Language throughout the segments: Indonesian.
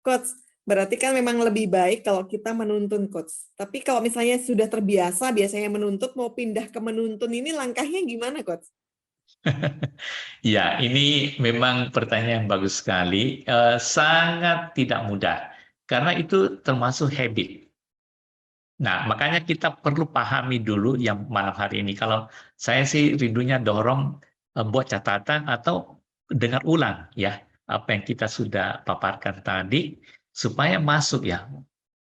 Coach, berarti kan memang lebih baik kalau kita menuntun, Coach. Tapi kalau misalnya sudah terbiasa, biasanya menuntut, mau pindah ke menuntun ini langkahnya gimana, Coach? Ya, ini memang pertanyaan yang bagus sekali. Sangat tidak mudah, karena itu termasuk habit. Nah, makanya kita perlu pahami dulu yang malam hari ini. Kalau saya sih rindunya dorong buat catatan atau dengar ulang ya apa yang kita sudah paparkan tadi supaya masuk ya.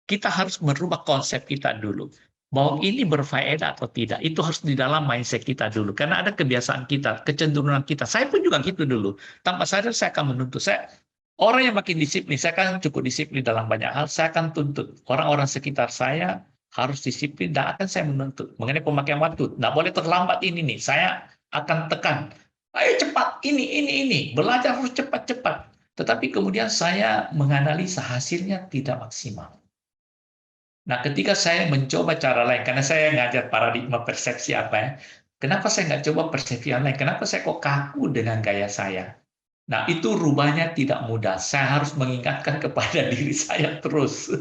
Kita harus merubah konsep kita dulu. Bahwa ini berfaedah atau tidak, itu harus di dalam mindset kita dulu. Karena ada kebiasaan kita, kecenderungan kita. Saya pun juga gitu dulu. Tanpa sadar saya akan menuntut. Orang yang makin disiplin, saya kan cukup disiplin dalam banyak hal, saya akan tuntut. Orang-orang sekitar saya harus disiplin dan akan saya menuntut. Mengenai pemakaian waktu, nggak boleh terlambat ini nih. Saya akan tekan. Ayo cepat, ini. Belajar harus cepat-cepat. Tetapi kemudian saya menganalisa hasilnya tidak maksimal. Nah, ketika saya mencoba cara lain, karena saya ngajar paradigma persepsi apa ya, kenapa saya nggak coba persepsi yang lain? Kenapa saya kok kaku dengan gaya saya? Nah, itu rubahnya tidak mudah. Saya harus mengingatkan kepada diri saya terus.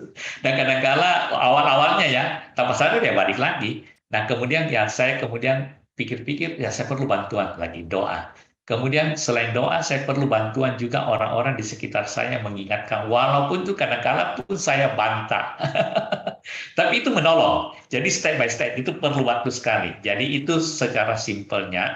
Dan kadang-kala awal-awalnya ya, tanpa sadar ya balik lagi. Nah, kemudian ya saya kemudian pikir-pikir, ya saya perlu bantuan lagi, doa. Kemudian selain doa, saya perlu bantuan juga orang-orang di sekitar saya mengingatkan. Walaupun itu kadang-kala pun saya bantah. Tapi itu menolong. Jadi step by step itu perlu waktu sekali. Jadi itu secara simpelnya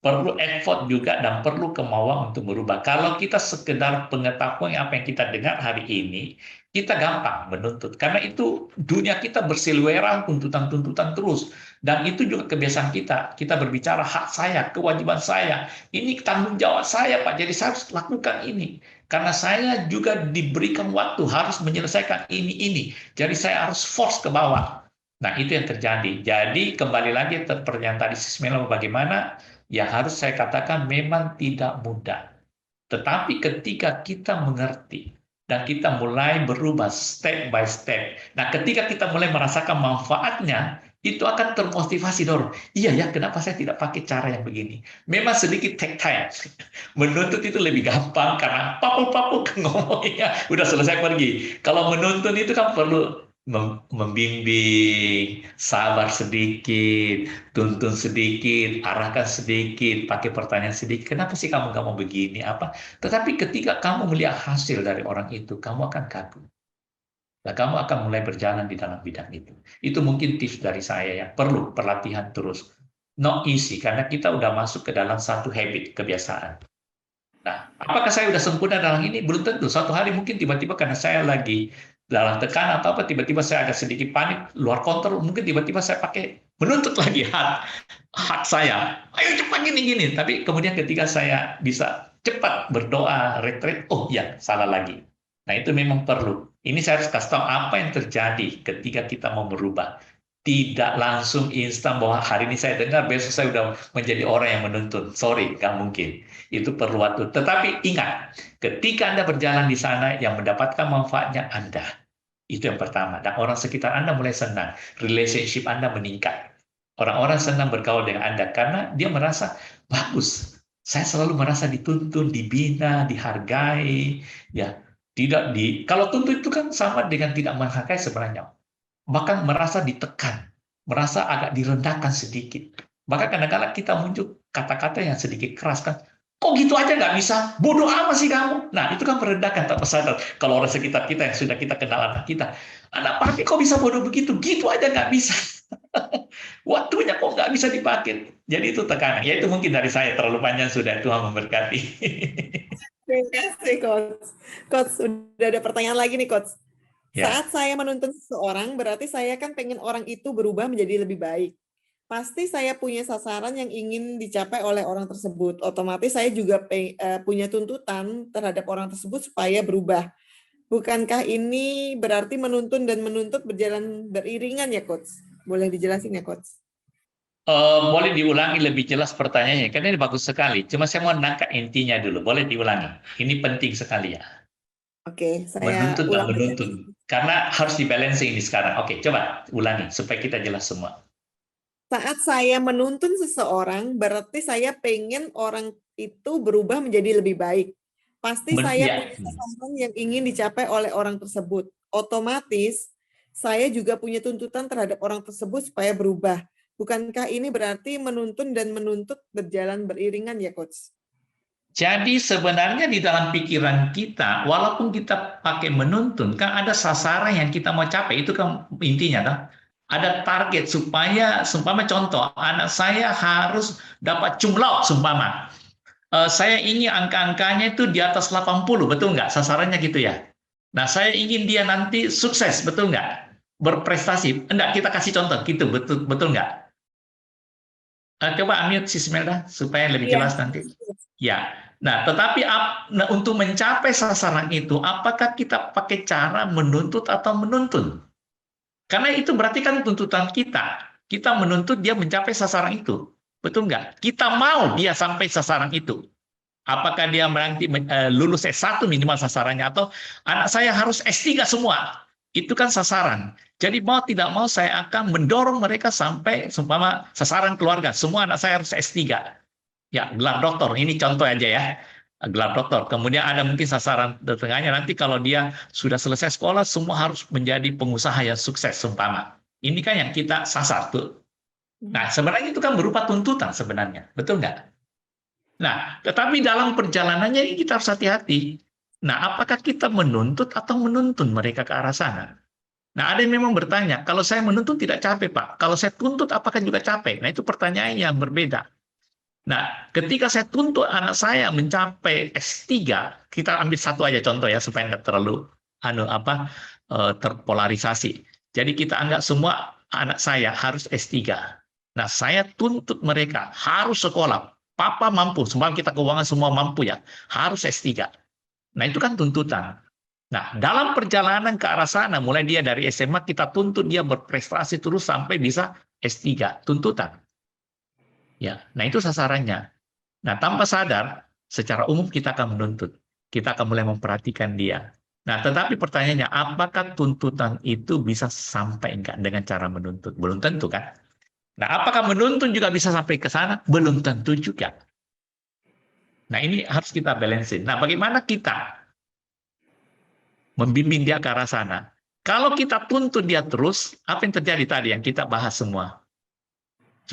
perlu effort juga dan perlu kemauan untuk berubah. Kalau kita sekedar pengetahuan apa yang kita dengar hari ini, kita gampang menuntut. Karena itu dunia kita berseliweran tuntutan-tuntutan terus. Dan itu juga kebiasaan kita. Kita berbicara hak saya, kewajiban saya. Ini tanggung jawab saya, Pak. Jadi saya harus lakukan ini. Karena saya juga diberikan waktu harus menyelesaikan ini. Jadi saya harus force ke bawah. Nah, itu yang terjadi. Jadi kembali lagi pertanyaan tadi Sismela bagaimana? Ya harus saya katakan memang tidak mudah. Tetapi ketika kita mengerti dan kita mulai berubah step by step. Nah, ketika kita mulai merasakan manfaatnya, itu akan termotivasi dorong. Iya ya, kenapa saya tidak pakai cara yang begini? Memang sedikit take time. Menuntut itu lebih gampang karena papul-papul ngomongnya udah selesai pergi. Kalau menuntun itu kan perlu membimbing, sabar sedikit, tuntun sedikit, arahkan sedikit, pakai pertanyaan sedikit. Kenapa sih kamu nggak mau begini? Apa? Tetapi ketika kamu melihat hasil dari orang itu, kamu akan kagum. Nah, kamu akan mulai berjalan di dalam bidang itu. Itu mungkin tips dari saya ya. Perlu perlatihan terus. Not easy, karena kita udah masuk ke dalam satu habit, kebiasaan. Nah, apakah saya udah sempurna dalam ini? Belum tentu. Suatu hari mungkin tiba-tiba karena saya lagi dalam tekanan atau apa, tiba-tiba saya ada sedikit panik, luar kontrol, mungkin tiba-tiba saya pakai menuntut lagi hak saya. Ayo cepat gini-gini. Tapi kemudian ketika saya bisa cepat berdoa, retreat, oh ya, salah lagi. Nah, itu memang perlu. Ini saya harus kasih tahu apa yang terjadi ketika kita mau berubah. Tidak langsung instan bahwa hari ini saya dengar, besok saya sudah menjadi orang yang menuntut. Sorry, nggak mungkin. Itu perlu waktu. Tetapi ingat, ketika Anda berjalan di sana, yang mendapatkan manfaatnya Anda. Itu yang pertama. Dan orang sekitar Anda mulai senang. Relationship Anda meningkat. Orang-orang senang bergaul dengan Anda karena dia merasa, bagus. Saya selalu merasa dituntun, dibina, dihargai. Ya, tidak di. Kalau tuntut itu kan sama dengan tidak menghargai sebenarnya. Bahkan merasa ditekan, merasa agak direndahkan sedikit. Bahkan kadang-kadang kita muncul kata-kata yang sedikit keras kan, kok gitu aja nggak bisa? Bodoh amat sih kamu. Nah, itu kan merendahkan tanpa sadar. Kalau orang sekitar kita yang sudah kita kenal anak kita, anak papi kok bisa bodoh begitu? Gitu aja nggak bisa. Waktunya kok nggak bisa dipakai. Jadi itu tekanan. Ya itu mungkin dari saya terlalu panjang sudah, Tuhan memberkati. Terima kasih, Coach. Coach, udah ada pertanyaan lagi nih, Coach. Ya. Saat saya menuntun seseorang, berarti saya kan pengen orang itu berubah menjadi lebih baik. Pasti saya punya sasaran yang ingin dicapai oleh orang tersebut. Otomatis saya juga punya tuntutan terhadap orang tersebut supaya berubah. Bukankah ini berarti menuntun dan menuntut berjalan beriringan ya, Coach? Boleh dijelasin ya, Coach? Boleh diulangi lebih jelas pertanyaannya, karena ini bagus sekali. Cuma saya mau nangkap intinya dulu. Boleh diulangi. Ini penting sekali ya. Oke, saya Menuntut dan ulang menuntun. lagi. Karena harus dibalancing ini sekarang. Oke, coba ulangi supaya kita jelas semua. Saat saya menuntun seseorang, berarti saya pengen orang itu berubah menjadi lebih baik. Pasti saya Ya. punya sasaran yang ingin dicapai oleh orang tersebut. Otomatis saya juga punya tuntutan terhadap orang tersebut supaya berubah. Bukankah ini berarti menuntun dan menuntut berjalan beriringan ya, Coach? Jadi sebenarnya di dalam pikiran kita, walaupun kita pakai menuntun, kan ada sasaran yang kita mau capai, itu kan intinya kan. Ada target supaya, seumpama contoh, anak saya harus dapat cum laude, seumpama. Saya ingin angka-angkanya itu di atas 80, betul nggak? Sasarannya gitu ya. Nah, saya ingin dia nanti sukses, betul nggak? Berprestasi. Enggak, kita kasih contoh, gitu, betul betul nggak? Coba unmute si Smelda supaya lebih Iya. jelas nanti. Ya, nah tetapi nah, untuk mencapai sasaran itu, apakah kita pakai cara menuntut atau menuntun? Karena itu berarti kan tuntutan kita. Kita menuntut dia mencapai sasaran itu. Betul nggak? Kita mau dia sampai sasaran itu. Apakah dia nanti lulus S1 minimal sasarannya, atau anak saya harus S3 semua. Itu kan sasaran. Jadi mau tidak mau saya akan mendorong mereka sampai, seumpama sasaran keluarga. Semua anak saya harus S3. Ya, gelar doktor. Ini contoh aja ya. Gelar doktor. Kemudian ada mungkin sasaran di tengahnya nanti kalau dia sudah selesai sekolah, semua harus menjadi pengusaha yang sukses, seumpama. Ini kan yang kita sasar tuh. Nah, sebenarnya itu kan berupa tuntutan sebenarnya. Betul nggak? Nah, tetapi dalam perjalanannya ini kita harus hati-hati. Nah, apakah kita menuntut atau menuntun mereka ke arah sana? Nah, ada yang memang bertanya, kalau saya menuntut tidak capek, Pak. Kalau saya tuntut, apakah juga capek? Nah, itu pertanyaan yang berbeda. Nah, ketika saya tuntut anak saya mencapai S3, kita ambil satu aja contoh ya, supaya nggak terlalu terpolarisasi. Jadi kita anggap semua anak saya harus S3. Nah, saya tuntut mereka harus sekolah. Papa mampu, semua kita keuangan semua mampu ya, harus S3. Nah, itu kan tuntutan. Nah, dalam perjalanan ke arah sana, mulai dia dari SMA, kita tuntut dia berprestasi terus sampai bisa S3, tuntutan. Ya, nah itu sasarannya. Nah, tanpa sadar, secara umum kita akan menuntut. Kita akan mulai memperhatikan dia. Nah, tetapi pertanyaannya, apakah tuntutan itu bisa sampai enggak dengan cara menuntut? Belum tentu kan? Nah, apakah menuntun juga bisa sampai ke sana? Belum tentu juga. Nah, ini harus kita balancein. Nah, bagaimana kita membimbing dia ke arah sana? Kalau kita tuntut dia terus, apa yang terjadi tadi yang kita bahas semua?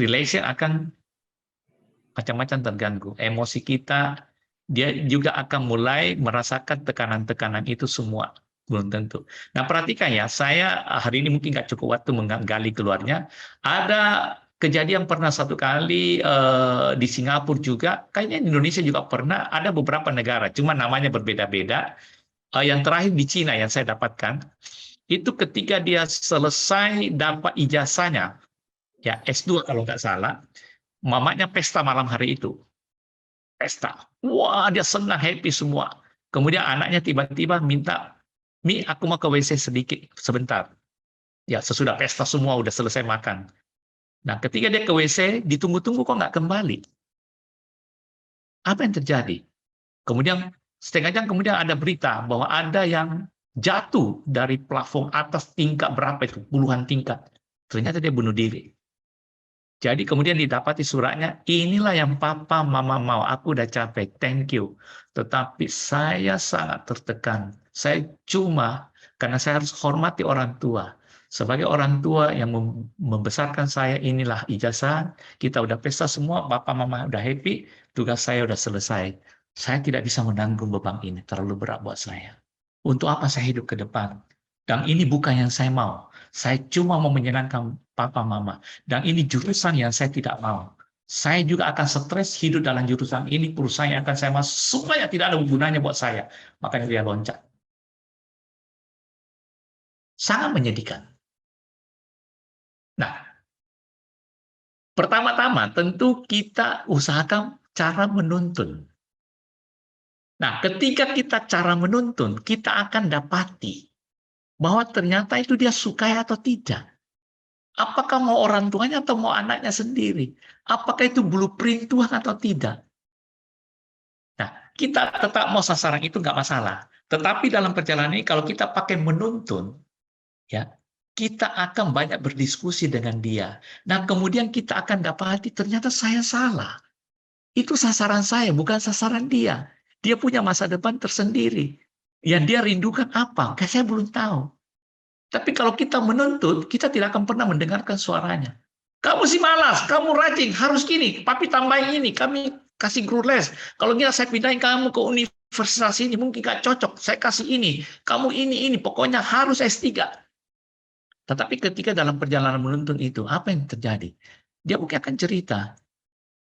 Relation akan macam-macam terganggu. Emosi kita, dia juga akan mulai merasakan tekanan-tekanan itu semua. Belum tentu. Nah, perhatikan ya, saya hari ini mungkin nggak cukup waktu menggali keluarnya. Ada kejadian pernah satu kali di Singapura juga, kayaknya di Indonesia juga pernah, ada beberapa negara, cuma namanya berbeda-beda. Yang terakhir di Cina yang saya dapatkan, itu ketika dia selesai dapat ijazahnya, ya S2 kalau nggak salah, mamanya pesta malam hari itu. Pesta. Wah, dia senang, happy semua. Kemudian anaknya tiba-tiba minta, Mi, aku mau ke WC sedikit, sebentar. Ya, sesudah pesta semua, udah selesai makan. Nah, ketika dia ke WC, ditunggu-tunggu kok nggak kembali. Apa yang terjadi? Kemudian, setengah jam kemudian ada berita bahwa ada yang jatuh dari plafon atas tingkat berapa itu, puluhan tingkat. Ternyata dia bunuh diri. Jadi kemudian didapati suratnya, inilah yang papa mama mau, aku udah capek, thank you. Tetapi saya sangat tertekan. Saya cuma, karena saya harus hormati orang tua. Sebagai orang tua yang membesarkan saya, inilah ijazah, kita udah pesta semua, papa mama udah happy, tugas saya udah selesai. Saya tidak bisa menanggung beban ini, terlalu berat buat saya. Untuk apa saya hidup ke depan? Dan ini bukan yang saya mau. Saya cuma mau menyenangkan papa mama. Dan ini jurusan yang saya tidak mau. Saya juga akan stres hidup dalam jurusan ini, perusahaan yang akan saya masuk, supaya tidak ada gunanya buat saya. Makanya dia loncat. Sangat menyedihkan. Nah, pertama-tama tentu kita usahakan cara menuntun. Nah, ketika kita cara menuntun, kita akan dapati bahwa ternyata itu dia sukai atau tidak. Apakah mau orang tuanya atau mau anaknya sendiri? Apakah itu blueprint Tuhan atau tidak? Nah, kita tetap mau sasaran itu nggak masalah. Tetapi dalam perjalanan ini, kalau kita pakai menuntun, ya, kita akan banyak berdiskusi dengan dia. Nah, kemudian kita akan dapati ternyata saya salah. Itu sasaran saya, bukan sasaran dia. Dia punya masa depan tersendiri. Yang dia rindukan apa? Kayak saya belum tahu. Tapi kalau kita menuntut, kita tidak akan pernah mendengarkan suaranya. Kamu sih malas, kamu rajin, harus gini, papi tambahin ini, kami kasih guru les. Kalau nggak saya pindahin kamu ke universitas ini, mungkin nggak cocok, saya kasih ini, kamu ini, pokoknya harus S3. Tetapi ketika dalam perjalanan menuntun itu, apa yang terjadi? Dia mungkin akan cerita,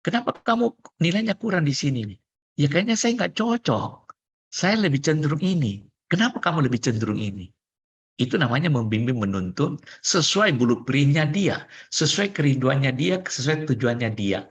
kenapa kamu nilainya kurang di sini? Ya kayaknya saya nggak cocok, saya lebih cenderung ini. Kenapa kamu lebih cenderung ini? Itu namanya membimbing menuntun sesuai blueprint-nya dia, sesuai kerinduannya dia, sesuai tujuannya dia.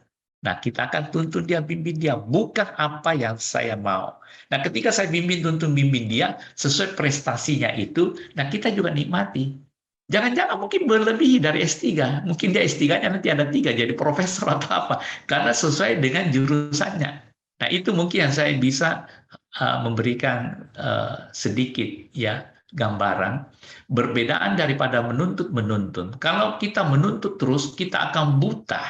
Nah, kita akan tuntun dia, bimbing dia, bukan apa yang saya mau. Nah, ketika saya tuntun, bimbing dia, sesuai prestasinya itu, nah kita juga nikmati. Jangan-jangan mungkin berlebih dari S3, mungkin dia S3-nya nanti ada 3, jadi profesor atau apa, karena sesuai dengan jurusannya. Nah, itu mungkin yang saya bisa memberikan sedikit ya gambaran. Berbedaan daripada menuntut-menuntun. Kalau kita menuntut terus, kita akan buta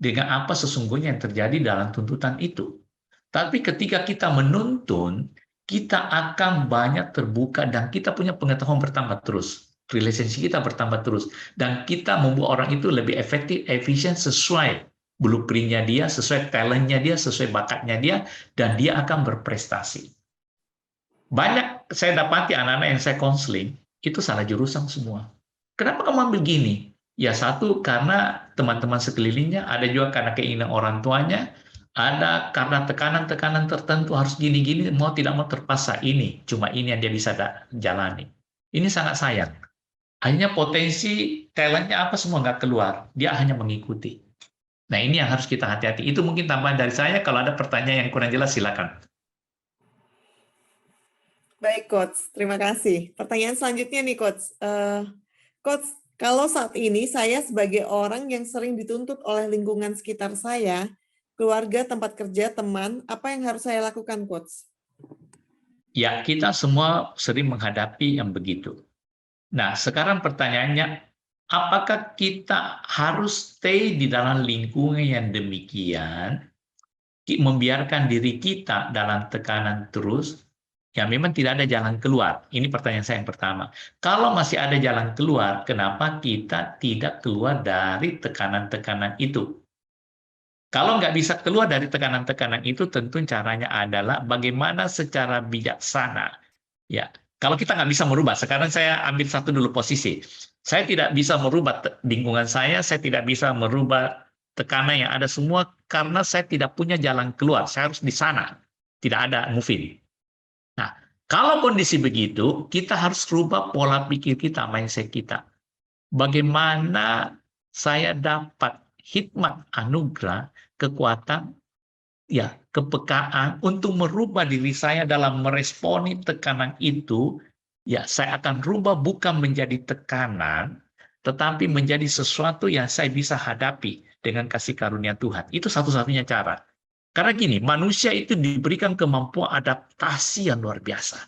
dengan apa sesungguhnya yang terjadi dalam tuntutan itu. Tapi ketika kita menuntun, kita akan banyak terbuka dan kita punya pengetahuan bertambah terus. Relationship kita bertambah terus. Dan kita membuat orang itu lebih efektif, efisien sesuai blueprint-nya dia, sesuai talent-nya dia, sesuai bakatnya dia, dan dia akan berprestasi. Banyak saya dapati anak-anak yang saya konseling, itu salah jurusan semua. Kenapa kamu ambil gini? Ya satu, karena teman-teman sekelilingnya, ada juga karena keinginan orang tuanya, ada karena tekanan-tekanan tertentu harus gini-gini, mau tidak mau terpaksa ini, cuma ini yang dia bisa jalani. Ini sangat sayang. Akhirnya potensi talentnya apa semua nggak keluar, dia hanya mengikuti. Nah ini yang harus kita hati-hati. Itu mungkin tambahan dari saya, kalau ada pertanyaan yang kurang jelas silakan. Baik, Coach. Terima kasih. Pertanyaan selanjutnya nih, Coach. Coach, kalau saat ini saya sebagai orang yang sering dituntut oleh lingkungan sekitar saya, keluarga, tempat kerja, teman, apa yang harus saya lakukan, Coach? Ya, kita semua sering menghadapi yang begitu. Nah, sekarang pertanyaannya, apakah kita harus stay di dalam lingkungan yang demikian, membiarkan diri kita dalam tekanan terus, ya memang tidak ada jalan keluar. Ini pertanyaan saya yang pertama. Kalau masih ada jalan keluar, kenapa kita tidak keluar dari tekanan-tekanan itu? Kalau nggak bisa keluar dari tekanan-tekanan itu, tentu caranya adalah bagaimana secara bijaksana. Ya, kalau kita nggak bisa merubah, sekarang saya ambil satu dulu posisi. Saya tidak bisa merubah lingkungan saya tidak bisa merubah tekanan yang ada semua, karena saya tidak punya jalan keluar. Saya harus di sana. Tidak ada moving. Nah, kalau kondisi begitu, kita harus rubah pola pikir kita, mindset kita. Bagaimana saya dapat hikmat anugerah, kekuatan, ya, kepekaan untuk merubah diri saya dalam meresponi tekanan itu, ya saya akan rubah bukan menjadi tekanan, tetapi menjadi sesuatu yang saya bisa hadapi dengan kasih karunia Tuhan. Itu satu-satunya cara. Karena gini, manusia itu diberikan kemampuan adaptasi yang luar biasa.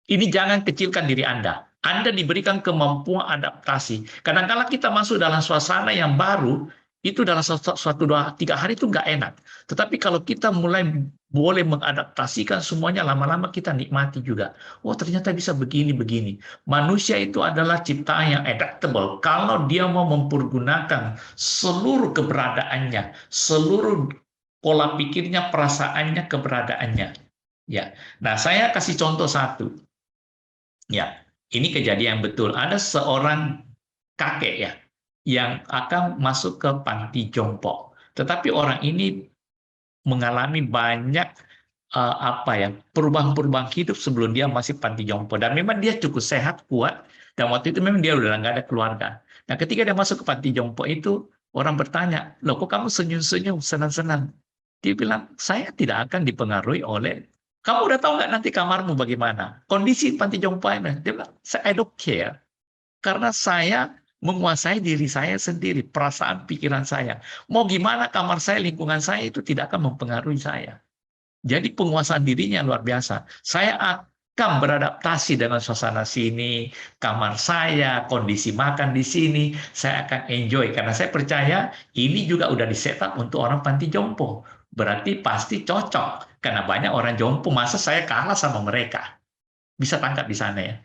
Ini jangan kecilkan diri Anda. Anda diberikan kemampuan adaptasi. Kadang-kala kita masuk dalam suasana yang baru, itu dalam suatu 2-3 hari itu nggak enak. Tetapi kalau kita mulai boleh mengadaptasikan semuanya, lama-lama kita nikmati juga. Oh ternyata bisa begini-begini. Manusia itu adalah ciptaan yang adaptable. Kalau dia mau mempergunakan seluruh keberadaannya, seluruh pola pikirnya, perasaannya, keberadaannya. Ya, nah saya kasih contoh satu. Ya, ini kejadian betul. Ada seorang kakek ya, yang akan masuk ke panti jompo. Tetapi orang ini mengalami banyak perubahan-perubahan hidup sebelum dia masih panti jompo. Dan memang dia cukup sehat, kuat. Dan waktu itu memang dia udah nggak ada keluarga. Nah, ketika dia masuk ke panti jompo itu, orang bertanya, loh kok kamu senyum-senyum, senang-senang? Dia bilang, saya tidak akan dipengaruhi oleh, kamu udah tahu nggak nanti kamarmu bagaimana? Kondisi panti jompo ini. Dia bilang, I don't care. Karena saya menguasai diri saya sendiri, perasaan pikiran saya. Mau gimana kamar saya, lingkungan saya itu tidak akan mempengaruhi saya. Jadi penguasaan dirinya luar biasa. Saya akan beradaptasi dengan suasana sini, kamar saya, kondisi makan di sini, saya akan enjoy. Karena saya percaya ini juga udah di-setup untuk orang panti jompo. Berarti pasti cocok. Karena banyak orang jompo, masa saya kalah sama mereka? Bisa tangkap di sana ya.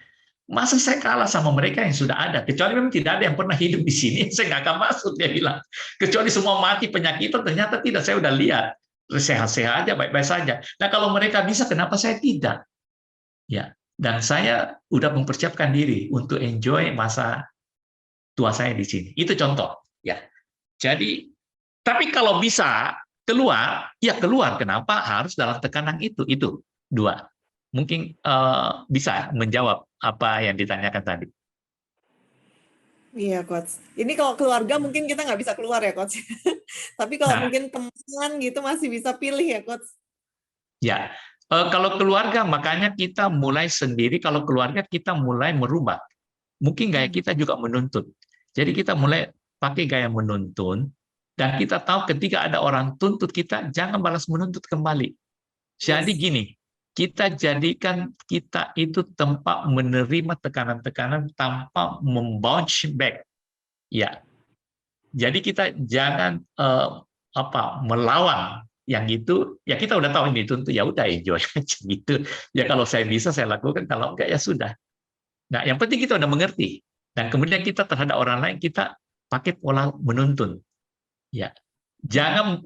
Masa saya kalah sama mereka yang sudah ada? Kecuali memang tidak ada yang pernah hidup di sini, saya nggak akan masuk, dia bilang. Kecuali semua mati penyakitan, ternyata tidak, saya udah lihat. Sehat-sehat aja, baik-baik saja. Nah kalau mereka bisa, kenapa saya tidak? Ya, dan saya udah mempersiapkan diri untuk enjoy masa tua saya di sini. Itu contoh. Ya, jadi, tapi kalau bisa keluar, ya keluar. Kenapa harus dalam tekanan itu? Itu dua. Mungkin bisa menjawab apa yang ditanyakan tadi. Iya, Coach. Ini kalau keluarga mungkin kita nggak bisa keluar ya, Coach. Tapi kalau Nah, mungkin teman gitu masih bisa pilih ya, Coach. ya, kalau keluarga makanya kita mulai sendiri. Kalau keluarga kita mulai merubah. Mungkin gaya kita juga menuntut. Jadi kita mulai pakai gaya menuntun, dan kita tahu ketika ada orang tuntut kita, jangan balas menuntut kembali. Jadi Yes. gini, kita jadikan kita itu tempat menerima tekanan-tekanan tanpa membounce back. Ya, jadi kita jangan melawan yang itu. Ya kita udah tahu ini tuntut, ya udah enjoy aja gitu. Ya kalau saya bisa saya lakukan, kalau enggak ya sudah. Nah, yang penting kita udah mengerti, dan kemudian kita terhadap orang lain kita pakai pola menuntun. Ya, jangan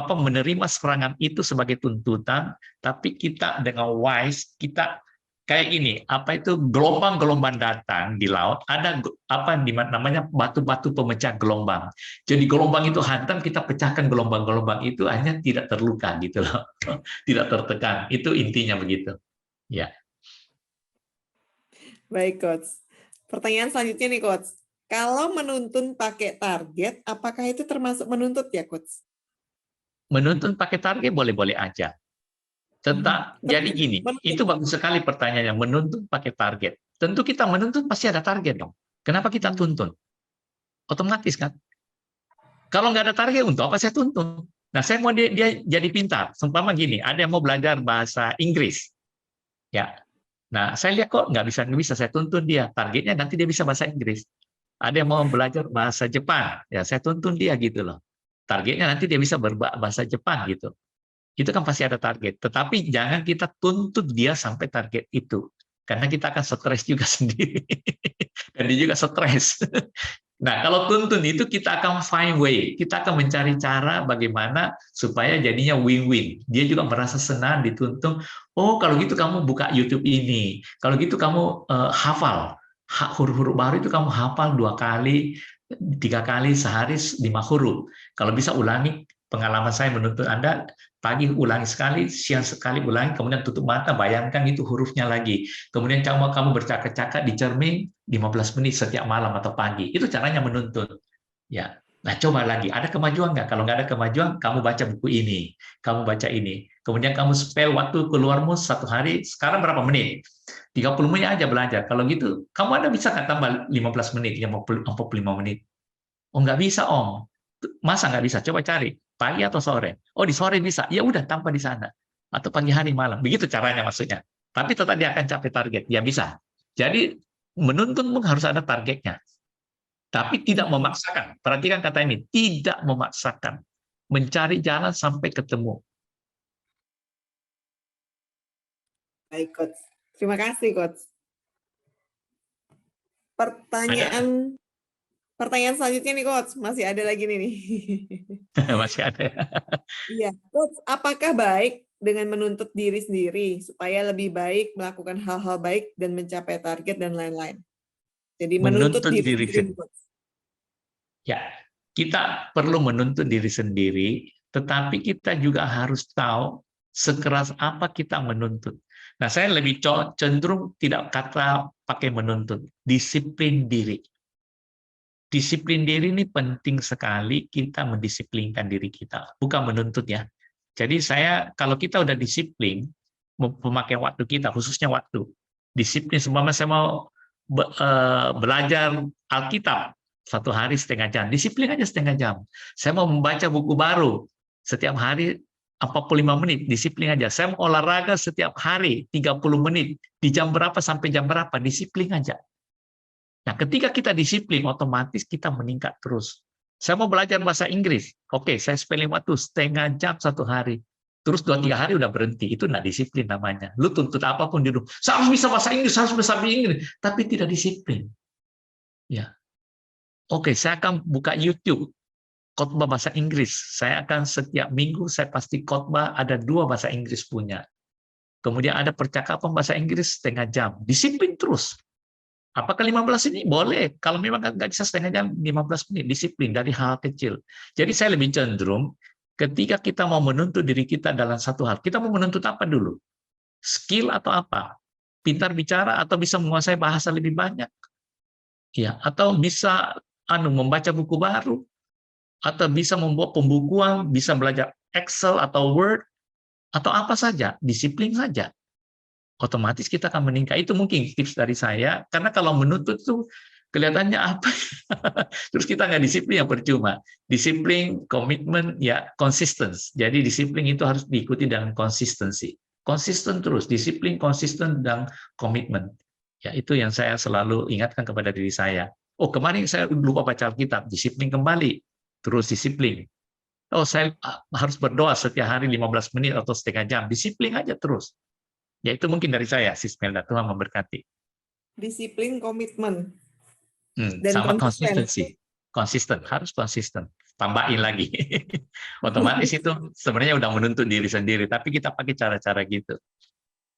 menerima serangan itu sebagai tuntutan, tapi kita dengan wise, kita kayak gini, apa itu gelombang-gelombang datang di laut, ada apa namanya batu-batu pemecah gelombang. Jadi gelombang itu hantam, kita pecahkan gelombang-gelombang itu, hanya tidak terluka gitu loh, tidak tertekan. Itu intinya begitu. Ya. Baik, Coach. Pertanyaan selanjutnya nih, Coach. Kalau menuntun pakai target, apakah itu termasuk menuntut ya, Coach? Menuntun pakai target boleh-boleh aja. Jadi gini, Menuntut. itu bagus sekali pertanyaannya, menuntun pakai target. Tentu kita menuntun pasti ada target dong. Kenapa kita tuntun? Otomatis kan? Kalau nggak ada target, untuk apa saya tuntun? Nah, saya mau dia jadi pintar. Seumpama gini, ada yang mau belajar bahasa Inggris. Ya. Nah, saya lihat kok nggak bisa saya tuntun dia. Targetnya nanti dia bisa bahasa Inggris. Ada yang mau belajar bahasa Jepang, ya saya tuntun dia gitu loh. Targetnya nanti dia bisa berbahasa Jepang gitu. Itu kan pasti ada target. Tetapi jangan kita tuntut dia sampai target itu. Karena kita akan stres juga sendiri. Dan dia juga stres. Nah, kalau tuntun itu kita akan find way. Kita akan mencari cara bagaimana supaya jadinya win-win. Dia juga merasa senang dituntun. Oh, kalau gitu kamu buka YouTube ini. Kalau gitu kamu hafal. Huruf-huruf baru itu kamu hafal 2 kali, 3 kali sehari 5 huruf. Kalau bisa ulangi, pengalaman saya menuntut Anda, pagi ulangi sekali, siang sekali ulangi, kemudian tutup mata, bayangkan itu hurufnya lagi. Kemudian kamu bercakap-cakap di cermin 15 menit setiap malam atau pagi. Itu caranya menuntun. Ya. Nah, coba lagi, ada kemajuan nggak? Kalau nggak ada kemajuan, kamu baca buku ini, kamu baca ini. Kemudian kamu spell waktu keluarmu 1 hari, sekarang berapa menit? 30 menit aja belajar. Kalau gitu, kamu ada bisa nggak tambah 15 menit, 45 menit? Oh, nggak bisa, Om. Masa nggak bisa? Coba cari. Pagi atau sore? Oh, di sore bisa. Ya udah, tanpa di sana. Atau pagi hari, malam. Begitu caranya maksudnya. Tapi tetap dia akan capai target. Ya bisa. Jadi, menuntun pun harus ada targetnya. Tapi tidak memaksakan. Perhatikan kata ini. Tidak memaksakan. Mencari jalan sampai ketemu. Baik, Coach. Terima kasih, Coach. Pertanyaan selanjutnya nih, Coach. Masih ada lagi nih. Masih ada. Iya, Coach, apakah baik dengan menuntut diri sendiri supaya lebih baik melakukan hal-hal baik dan mencapai target dan lain-lain? Jadi menuntut Menuntut diri diri sendiri, sendiri. Coach. Ya, kita perlu menuntut diri sendiri, tetapi kita juga harus tahu sekeras apa kita menuntut. Nah, saya lebih cenderung tidak kata pakai menuntut, disiplin diri. Disiplin diri ini penting sekali, kita mendisiplinkan diri kita, bukan menuntut ya. Jadi kalau kita udah disiplin, memakai waktu kita, khususnya waktu, disiplin, seumpama saya mau belajar Alkitab 1 hari setengah jam, disiplin aja setengah jam. Saya mau membaca buku baru setiap hari 45 menit, disiplin aja. Saya mau olahraga setiap hari 30 menit, di jam berapa sampai jam berapa, disiplin aja. Nah, ketika kita disiplin, otomatis kita meningkat terus. Saya mau belajar bahasa Inggris. Oke, saya spelling waktu setengah jam 1 hari. terus 2-3 hari udah berhenti, itu nggak disiplin namanya. Lu tuntut apapun di rumah, saya harus bisa bahasa Inggris, harus bisa bahasa Inggris, tapi tidak disiplin. Ya, oke, saya akan buka YouTube khotbah bahasa Inggris. Saya akan setiap minggu saya pasti khotbah ada 2 bahasa Inggris punya. Kemudian ada percakapan bahasa Inggris setengah jam. Disiplin terus. Apakah 15 ini? Boleh. Kalau memang nggak bisa setengah jam, 15 menit. Disiplin dari hal kecil. Jadi saya lebih cenderung ketika kita mau menuntut diri kita dalam satu hal, kita mau menuntut apa dulu? Skill atau apa? Pintar bicara atau bisa menguasai bahasa lebih banyak? Ya, atau bisa membaca buku baru? Atau bisa membuat pembukuan, bisa belajar Excel atau Word, atau apa saja, disiplin saja. Otomatis kita akan meningkat. Itu mungkin tips dari saya, karena kalau menuntut tuh kelihatannya apa, terus kita nggak disiplin, yang percuma. Disiplin, komitmen, ya konsisten. Jadi disiplin itu harus diikuti dengan konsistensi. Konsisten terus, disiplin, konsisten, dan komitmen. Ya, itu yang saya selalu ingatkan kepada diri saya. Oh, kemarin saya lupa baca Alkitab, disiplin kembali, terus disiplin. Oh, saya harus berdoa setiap hari 15 menit atau setengah jam, disiplin aja terus. Ya, itu mungkin dari saya, Sis Melda. Tuhan memberkati. Disiplin, komitmen, dan Sama konsisten. konsistensi. Konsisten, harus konsisten. Tambahin lagi. Otomatis itu sebenarnya udah menuntut diri sendiri, tapi kita pakai cara-cara gitu.